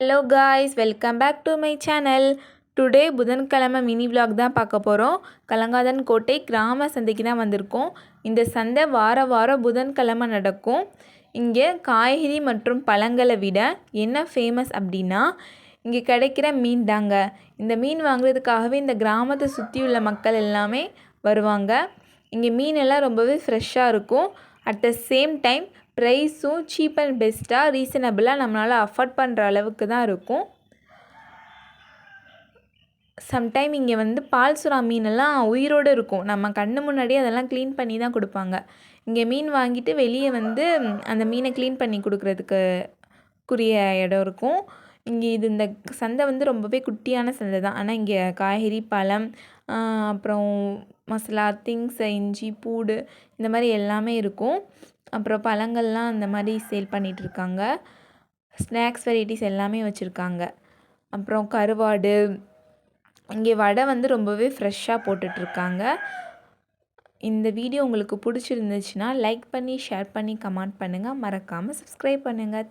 Hello guys, welcome back to my channel. Today புதன்கிழமை mini vlog தான் பார்க்க போகிறோம். கலங்காதன் கோட்டை கிராம சந்தைக்கு தான் வந்திருக்கோம். இந்த சந்தை வாரம் புதன்கிழமை நடக்கும். இங்கே காய்கறி மற்றும் பழங்களை விட என்ன ஃபேமஸ் அப்படின்னா இங்கே கிடைக்கிற மீன் தாங்க. இந்த மீன் வாங்குறதுக்காகவே இந்த கிராமத்தை சுற்றி உள்ள மக்கள் எல்லாமே வருவாங்க. இங்கே மீன் எல்லாம் ரொம்பவே ஃப்ரெஷ்ஷாக இருக்கும். அட் த சேம் டைம் ப்ரைஸும் சீப் அண்ட் பெஸ்ட்டாக ரீசனபிளாக நம்மளால் அஃபோர்ட் பண்ணுற அளவுக்கு தான் இருக்கும். சம்டைம் இங்கே பால் சுறா மீனெல்லாம் உயிரோடு இருக்கும். நம்ம கண்ணு முன்னாடியே அதெல்லாம் க்ளீன் பண்ணி தான் கொடுப்பாங்க. இங்கே மீன் வாங்கிட்டு வெளியே அந்த மீனை க்ளீன் பண்ணி கொடுக்குறதுக்குரிய இடம் இருக்கும். இங்கே இந்த சந்தை ரொம்பவே குட்டியான சந்தை தான். ஆனால் இங்கே காய்கறி, பழம், அப்புறம் மசாலா திங்ஸ், இஞ்சி, பூடு இந்த மாதிரி எல்லாமே இருக்கும். அப்புறம் பழங்கள்லாம் அந்த மாதிரி சேல் பண்ணிகிட்ருக்காங்க. ஸ்நாக்ஸ் வெரைட்டிஸ் எல்லாமே வச்சுருக்காங்க. அப்புறம் கருவாடு, இங்கே வடை ரொம்பவே ஃப்ரெஷ்ஷாக போட்டுட்ருக்காங்க. இந்த வீடியோ உங்களுக்கு பிடிச்சிருந்துச்சுன்னா லைக் பண்ணி, ஷேர் பண்ணி, கமெண்ட் பண்ணுங்கள். மறக்காமல் சப்ஸ்கிரைப் பண்ணுங்கள்.